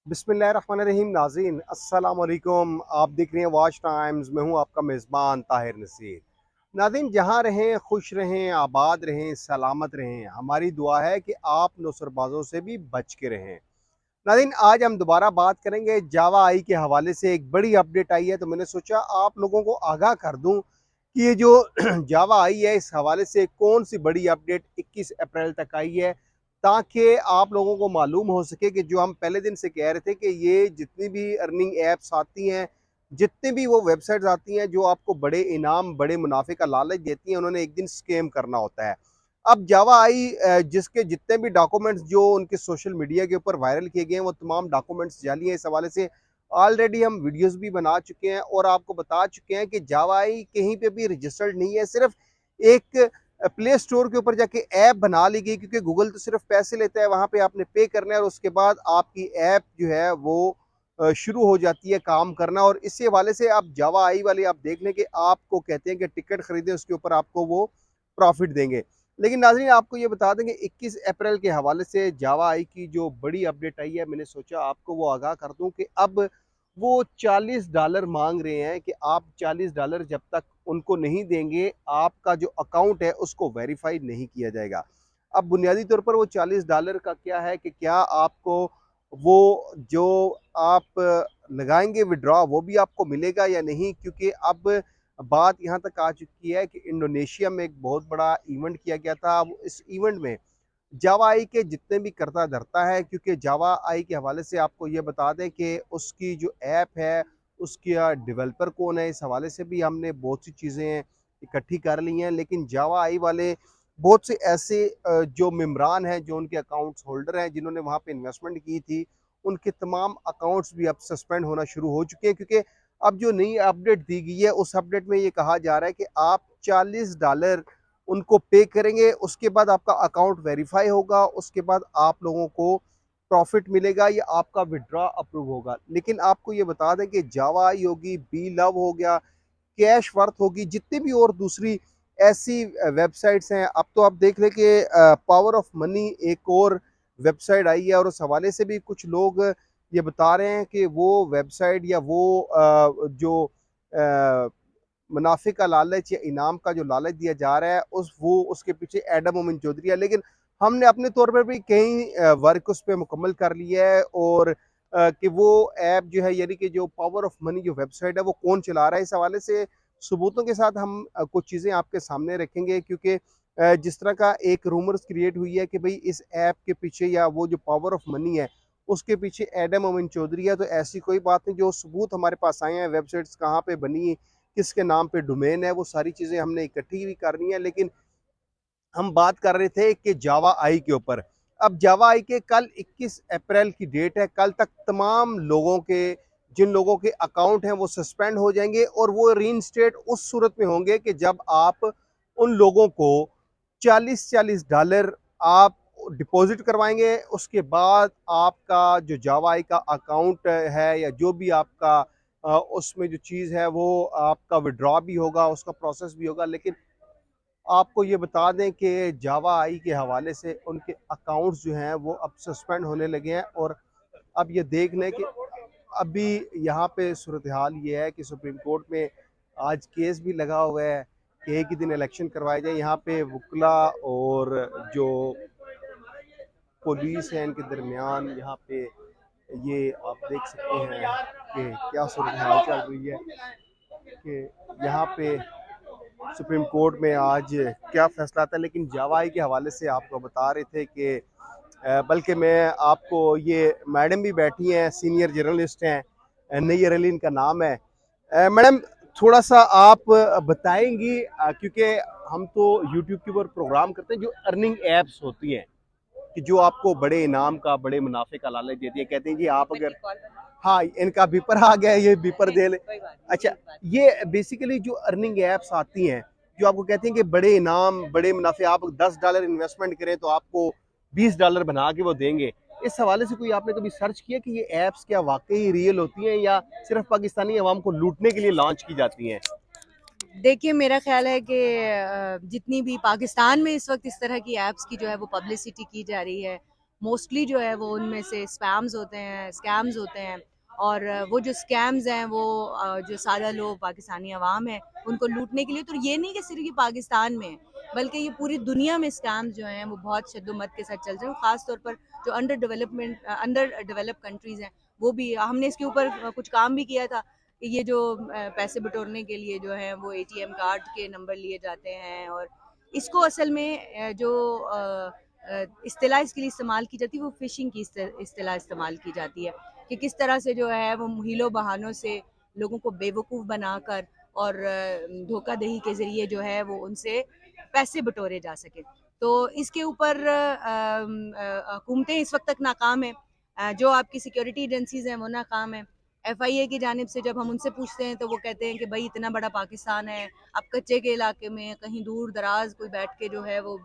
बिस्मिल्लाहिर्रहमानिर्रहीम। नाज़रीन अस्सलाम वालेकुम। आप देख रहे हैं वॉच टाइम्स। मैं हूं आपका मेज़बान ताहिर नसीर। नाज़रीन, जहां रहें खुश रहें, आबाद रहें, सलामत रहें। हमारी दुआ है कि आप नौसरबाजों से भी बच के रहें। नाज़रीन, आज हम दोबारा बात करेंगे जावा आई के हवाले से। एक बड़ी अपडेट आई है तो मैंने सोचा आप लोगों को आगाह कर दूं कि ये जो जावा आई है इस हवाले से कौन सी बड़ी अपडेट 21 अप्रैल तक आई है, ताकि आप लोगों को मालूम हो सके कि जो हम पहले दिन से कह रहे थे कि ये जितनी भी अर्निंग ऐप्स आती हैं, जितनी भी वो वेबसाइट्स आती हैं जो आपको बड़े इनाम बड़े मुनाफे का लालच देती हैं, उन्होंने एक दिन स्कैम करना होता है। अब जावा आई जिसके जितने भी डॉक्यूमेंट्स जो उनके सोशल मीडिया के ऊपर वायरल किए गए हैं वो तमाम डॉक्यूमेंट्स जाली हैं। इस हवाले से ऑलरेडी हम वीडियोस भी बना चुके हैं और आपको बता चुके हैं कि जावा आई कहीं पे भी रजिस्टर्ड नहीं है। सिर्फ एक प्ले स्टोर के ऊपर जाके ऐप बना ली गई, क्योंकि गूगल तो सिर्फ पैसे लेता है, वहां पे आपने पे करना है और उसके बाद आपकी ऐप जो है वो शुरू हो जाती है काम करना। और इसी हवाले से आप जावा आई वाले आप देख लें कि आपको कहते हैं कि टिकट खरीदें, उसके ऊपर आपको वो प्रॉफिट देंगे। लेकिन नाज़रीन, आपको ये बता दें कि 21 अप्रैल के हवाले से जावा आई की जो बड़ी अपडेट आई है, मैंने सोचा आपको वो आगाह कर दूं कि अब वो $40 मांग रहे हैं कि आप $40 जब तक उनको नहीं देंगे, आपका जो अकाउंट है उसको वेरीफाई नहीं किया जाएगा। अब बुनियादी तौर पर वो $40 का क्या है कि क्या आपको वो जो आप लगाएंगे विड्रॉ वो भी आपको मिलेगा या नहीं, क्योंकि अब बात यहाँ तक आ चुकी है कि इंडोनेशिया में एक बहुत बड़ा इवेंट किया गया था। अब इस इवेंट में जावा आई के जितने भी करता धरता है, क्योंकि जावा आई के हवाले से आपको ये बता दें कि उसकी जो ऐप है उसका डेवलपर कौन है, इस हवाले से भी हमने बहुत सी चीज़ें इकट्ठी कर ली हैं। लेकिन जावा आई वाले बहुत से ऐसे जो मेम्बरान हैं, जो उनके अकाउंट्स होल्डर हैं, जिन्होंने वहाँ पे इन्वेस्टमेंट की थी, उनके तमाम अकाउंट्स भी अब सस्पेंड होना शुरू हो चुके हैं। क्योंकि अब जो नई अपडेट दी गई है उस अपडेट में ये कहा जा रहा है कि आप $40 उनको पे करेंगे, उसके बाद आपका अकाउंट वेरीफाई होगा, उसके बाद आप लोगों को प्रॉफिट मिलेगा या आपका विड्रॉ अप्रूव होगा। लेकिन आपको ये बता दें कि जावा आई होगी, बी लव हो गया, कैश वर्थ होगी, जितनी भी और दूसरी ऐसी वेबसाइट्स हैं। अब तो आप देख लें कि पावर ऑफ मनी एक और वेबसाइट आई है और उस हवाले से भी कुछ लोग ये बता रहे हैं कि वो वेबसाइट या वो जो मुनाफे का लालच या इनाम का जो लालच दिया जा रहा है उसके पीछे एडम मोमिन चौधरी है। लेकिन हमने अपने तौर पर भी कई वर्क उस पर मुकम्मल कर लिया है और कि वो ऐप जो है, यानी कि जो पावर ऑफ मनी जो वेबसाइट है वो कौन चला रहा है, इस हवाले से सबूतों के साथ हम कुछ चीज़ें आपके सामने रखेंगे। क्योंकि जिस तरह का एक रूमर्स क्रिएट हुई है कि भाई इस ऐप के पीछे या वो जो पावर ऑफ मनी है उसके पीछे एडम मोमिन चौधरी है, तो ऐसी कोई बात नहीं। जो सबूत हमारे पास आए हैं, वेबसाइट्स कहाँ पे बनी, किसके नाम पे डोमेन है, वो सारी चीज़ें हमने इकट्ठी भी करनी है। लेकिन हम बात कर रहे थे कि जावा आई के ऊपर। अब जावा आई के कल 21 अप्रैल की डेट है। कल तक तमाम लोगों के, जिन लोगों के अकाउंट हैं वो सस्पेंड हो जाएंगे और वो रीइंस्टेट उस सूरत में होंगे कि जब आप उन लोगों को $40 आप डिपॉजिट करवाएंगे। उसके बाद आपका जो जावा आई का अकाउंट है या जो भी आपका उसमें जो चीज़ है वो आपका विड्रॉ भी होगा, उसका प्रोसेस भी होगा। लेकिन आपको ये बता दें कि जावा आई के हवाले से उनके अकाउंट्स जो हैं वो अब सस्पेंड होने लगे हैं। और अब ये देख लें कि अभी यहाँ पे सूरत हाल ये है कि सुप्रीम कोर्ट में आज केस भी लगा हुआ है कि एक ही दिन इलेक्शन करवाए जाए। यहाँ पे वकला और जो पुलिस है इनके दरमियान यहाँ पे ये आप देख सकते हैं कि क्या सूरत हाल चल रही है कि यहाँ पे सुप्रीम कोर्ट में आज क्या फैसला आता है। लेकिन जावाई के हवाले से आपको बता रहे थे कि बल्कि मैं आपको, ये मैडम भी बैठी हैं, सीनियर जर्नलिस्ट हैं, नैयर अली इनका नाम है। मैडम, थोड़ा सा आप बताएंगी, क्योंकि हम तो यूट्यूब के ऊपर प्रोग्राम करते हैं जो अर्निंग एप्स होती हैं कि जो आपको बड़े इनाम का बड़े मुनाफे का लालच देती है। कहते हैं जी आप अगर, हाँ इनका बीपर आ गया, ये बीपर दे ले। अच्छा, ये बेसिकली जो अर्निंग एप्स आती हैं जो आपको कहती हैं कि बड़े इनाम बड़े मुनाफे, आप $10 इन्वेस्टमेंट करें तो आपको $20 बना के वो देंगे। इस हवाले से कोई आपने कभी सर्च किया कि ये एप्स क्या वाकई रियल होती हैं या सिर्फ पाकिस्तानी अवाम को लूटने के लिए लॉन्च की जाती हैं? देखिए, मेरा ख़्याल है कि जितनी भी पाकिस्तान में इस वक़्त इस तरह की ऐप्स की जो है वो पब्लिसिटी की जा रही है, मोस्टली जो है वो उनमें से स्पैम्स होते हैं, स्कैम्स होते हैं। और वो जो स्कैम्स हैं वो जो सादा लोग पाकिस्तानी अवाम है उनको लूटने के लिए, तो ये नहीं कि सिर्फ ये पाकिस्तान में है, बल्कि ये पूरी दुनिया में स्कैम्स जो हैं वो बहुत शद्दोमत के साथ चल रहे हैं। ख़ास तौर पर जो अंडर डेवलप कंट्रीज़ हैं, वो भी हमने इसके ऊपर कुछ काम भी किया था कि ये जो पैसे बटोरने के लिए जो है वो एटीएम कार्ड के नंबर लिए जाते हैं, और इसको असल में जो इस्तिलाह इसके लिए इस्तेमाल की जाती है वो फ़िशिंग की इस्तिलाह इस्तेमाल की जाती है कि किस तरह से जो है वो हीलो बहानों से लोगों को बेवकूफ़ बनाकर और धोखाधड़ी के ज़रिए जो है वो उनसे पैसे बटोरे जा सके। तो इसके ऊपर हुकूमतें इस वक्त तक नाकाम हैं। जो आपकी सिक्योरिटी एजेंसीज़ हैं वो नाकाम हैं। एफआईए की जानिब से जब हम उनसे पूछते हैं तो वो कहते हैं कि भाई इतना बड़ा पाकिस्तान है, अब कच्चे के इलाके में कहीं दूर दराज कोई बैठ के जो है वो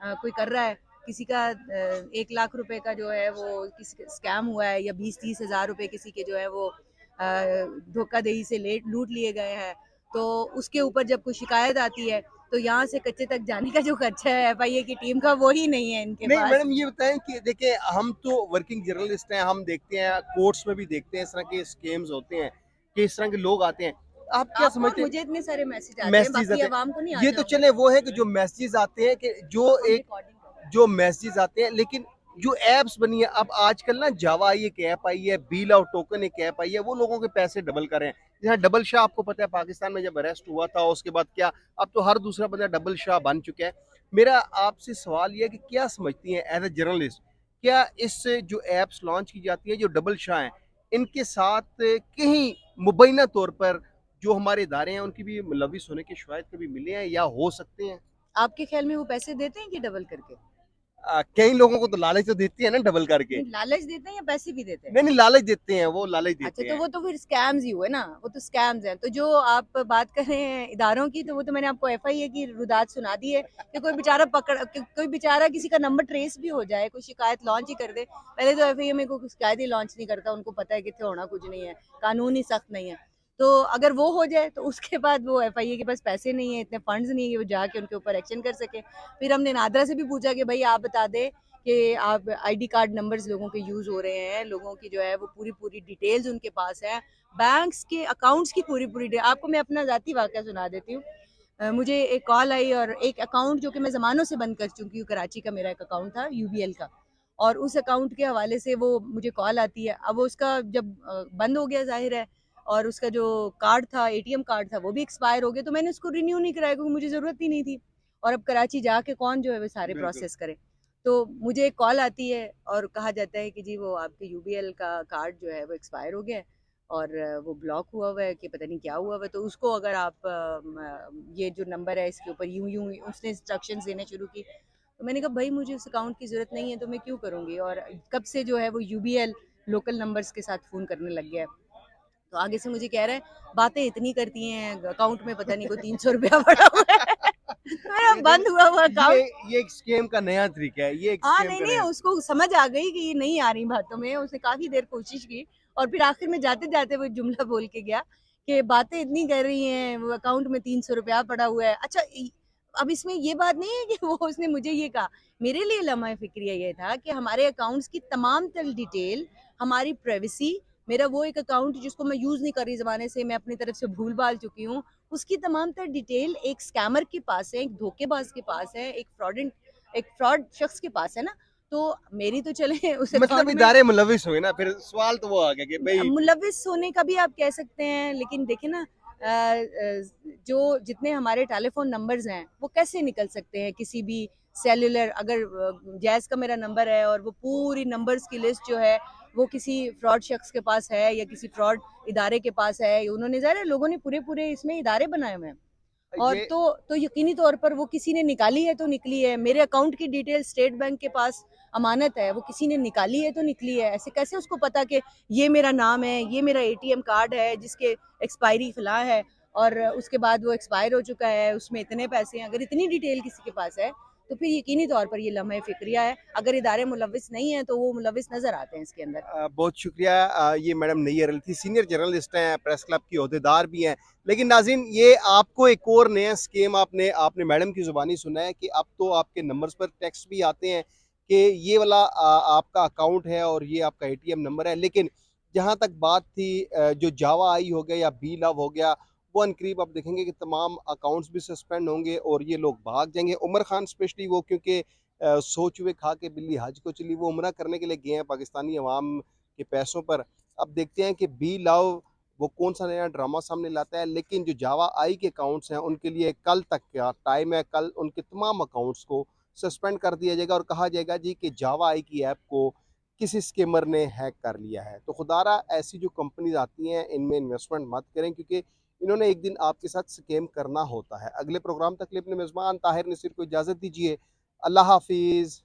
कोई कर रहा है, किसी का 1 लाख रुपए का जो है वो किसी स्कैम हुआ है, या 20-30 हज़ार रुपए किसी के जो है वो धोखाधड़ी से लूट लिए गए हैं, तो उसके ऊपर जब कोई शिकायत आती है तो यहाँ से कच्चे तक जाने का जो खर्चा है एफआईए की टीम का वो ही नहीं है इनके नहीं पास। मैडम, ये बताएं कि देखिए हम तो वर्किंग जर्नलिस्ट हैं, हम देखते हैं कोर्ट्स में भी देखते हैं इस तरह के स्केम्स होते हैं कि इस तरह के लोग आते हैं। आप क्या आपको और समझते हैं? मुझे इतने सारे मैसेज आते हैं, मैसेजेस बाकी आते आवाम को नहीं हैं, ये आते तो होंगे। चले वो है कि जो मैसेजेस आते हैं कि जो हम एक रिकॉर्डिंग कर रहे हैं। जो मैसेजेस आते हैं, लेकिन जो एप्स बनी है अब आजकल ना, जावा एक ऐप आई है, बील आउट टोकन एक ऐप आई है, वो लोगों के पैसे डबल कर रहे हैं। जैसे डबल शाह, आपको पता है पाकिस्तान में जब अरेस्ट हुआ था उसके बाद क्या, अब तो हर दूसरा बंदा डबल शाह बन चुका है। मेरा आपसे सवाल ये है कि क्या समझती हैं एज ए जर्नलिस्ट, क्या इस जो एप्स लॉन्च की जाती है जो डबल शाह हैं, इनके साथ कहीं मुबैना तौर पर जो हमारे इदारे हैं उनकी भी मुलविस होने के शवायद कभी मिले हैं या हो सकते हैं? आपके ख्याल में वो पैसे देते हैं कि डबल करके? कई लोगों को तो लालच तो देती है ना डबल करके। नहीं, लालच देते हैं या पैसे भी देते हैं? नहीं, नहीं, लालच देते हैं, वो लालच अच्छा, देते तो हैं। वो तो फिर स्कैम्स ही हुए ना, वो तो स्कैम्स हैं। तो जो आप बात कर रहे हैं इदारों की, तो वो तो मैंने आपको एफआईए की रुदात सुना दी है कि कोई बेचारा कोई बेचारा किसी का नंबर ट्रेस भी हो जाए, कोई शिकायत लॉन्च ही कर दे। पहले तो एफआईए में कोई शिकायत ही लॉन्च नहीं करता, उनको पता है कि इत्थे होना कुछ नहीं है, कानून ही सख्त नहीं है। तो अगर वो हो जाए तो उसके बाद वो एफआईए के पास पैसे नहीं है, इतने फंड्स नहीं है कि वो जाके उनके ऊपर एक्शन कर सके। फिर हमने नादरा से भी पूछा कि भाई आप बता दें कि आप आईडी कार्ड नंबर्स लोगों के यूज़ हो रहे हैं, लोगों की जो है वो पूरी डिटेल्स उनके पास है, बैंक्स के अकाउंट्स की पूरी आपको मैं अपना ज़ाती वाक़या सुना देती हूँ। मुझे एक कॉल आई और एक अकाउंट जो कि मैं ज़मानों से बंद कर चुकी हूँ, कराची का मेरा एक अकाउंट था यूबीएल का, और उस अकाउंट के हवाले से वो मुझे कॉल आती है। अब वो उसका जब बंद हो गया ज़ाहिर है, और उसका जो कार्ड था, एटीएम कार्ड था, वो भी एक्सपायर हो गया, तो मैंने उसको रिन्यू नहीं कराया क्योंकि मुझे ज़रूरत ही नहीं थी। और अब कराची जाके कौन जो है वो सारे बिल्कुल। प्रोसेस करे। तो मुझे एक कॉल आती है और कहा जाता है कि जी वो आपके यूबीएल का कार्ड जो है वो एक्सपायर हो गया है, और वो ब्लॉक हुआ है कि पता नहीं क्या हुआ है, तो उसको अगर आप ये जो नंबर है इसके ऊपर यूं यूं उसने इंस्ट्रक्शंस देने शुरू की। तो मैंने कहा भाई मुझे उस अकाउंट की ज़रूरत नहीं है तो मैं क्यों करूँगी, और कब से जो है वो यूबीएल लोकल नंबर्स के साथ फ़ोन करने लग गया है। तो आगे से मुझे कह रहा है बातें इतनी करती हैं, अकाउंट में पता नहीं कोई 300 रुपया पड़ा हुआ है। मेरा ये बंद हुआ हुआ ये अकाउंट। ये एक स्कैम का नया तरीका है, ये एक हाँ, स्कैम नहीं, का नहीं, नया। उसको समझ आ गई कि ये नहीं आ रही बातों में, उसने काफ़ी देर कोशिश की और फिर आखिर में जाते-जाते वो जुमला बोल के गया कि बातें इतनी कर रही हैं, वो अकाउंट में 300 रुपया पड़ा हुआ है। अच्छा, अब इसमें ये बात नहीं है कि वो उसने मुझे ये कहा, मेरे लिए लम्हा फ़िक्रिया ये था कि हमारे अकाउंट्स की तमाम तर डिटेल, हमारी प्राइवेसी, मेरा वो एक अकाउंट जिसको मैं यूज़ नहीं कर रही ज़माने से, मैं अपनी तरफ से भूल-भाल चुकी हूँ, उसकी तमाम तर डिटेल एक स्कैमर के पास है, एक धोखेबाज़ के पास है, एक फ्रॉड शख्स के पास है ना। तो मेरी तो चले उस मतलब अकाउंट में इदारे मुलविस हुए ना, फिर सवाल तो वो आ गया कि भाई मुलविस होने का भी आप कह सकते हैं, लेकिन देखिए ना जो जितने हमारे टेलीफोन नंबर्स हैं वो कैसे निकल सकते हैं किसी भी सेलुलर, अगर जैज़ का मेरा नंबर है और वो पूरी नंबर्स की लिस्ट जो है वो किसी फ्रॉड शख्स के पास है या किसी फ्रॉड इदारे के पास है, उन्होंने ज़रा लोगों ने पूरे इसमें इदारे बनाए हुए हैं, और ये तो यकीनी तौर पर वो किसी ने निकाली है तो निकली है। मेरे अकाउंट की डिटेल स्टेट बैंक के पास अमानत है, वो किसी ने निकाली है तो निकली है। ऐसे कैसे उसको पता कि ये मेरा नाम है, ये मेरा एटीएम कार्ड है जिसके एक्सपायरी फलां है, और उसके बाद वो एक्सपायर हो चुका है, उसमें इतने पैसे हैं। अगर इतनी डिटेल किसी के पास है तो फिर यकीनी तौर पर ये लम्हा फ़िक्रिया है। अगर इदारे मुलविस नहीं हैं तो वो मुलविस नज़र आते हैं इसके अंदर। बहुत शुक्रिया। ये मैडम नैयर थी, सीनियर जर्नलिस्ट हैं, प्रेस क्लब की ओहदेदार भी हैं। लेकिन नाज़रीन, ये आपको एक और नया स्कीम आपने आपने मैडम की ज़ुबानी सुना है कि अब तो आपके नंबर्स पर टेक्स्ट भी आते हैं कि ये वाला आपका अकाउंट है और ये आपका एटीएम नंबर है। लेकिन जहाँ तक बात थी जो जावा आई हो गया या बी लव हो गया, वो अनकरीब आप देखेंगे कि तमाम अकाउंट्स भी सस्पेंड होंगे और ये लोग भाग जाएँगे। उमर खान स्पेशली वो क्योंकि सो चूहे खा के बिल्ली हज को चली, वो उम्रा करने के लिए गए हैं पाकिस्तानी अवाम के पैसों पर। अब देखते हैं कि बी लव वो कौन-सा नया ड्रामा सामने लाता है, लेकिन जो जावा आई के अकाउंट्स हैं, उनके लिए कल तक का टाइम है, कल उनके तमाम अकाउंट्स को सस्पेंड कर दिया जाएगा और कहा जाएगा जी कि जावा आई की ऐप को किसी स्कैमर ने हैक कर लिया है। तो खुदारा ऐसी जो कंपनीज़ आती हैं, इनमें इन्वेस्टमेंट मत करें क्योंकि इन्होंने एक दिन आपके साथ स्कैम करना होता है। अगले प्रोग्राम तक के लिए अपने मेज़बान ताहिर नसीर को इजाज़त दीजिए। अल्लाह हाफ़िज़।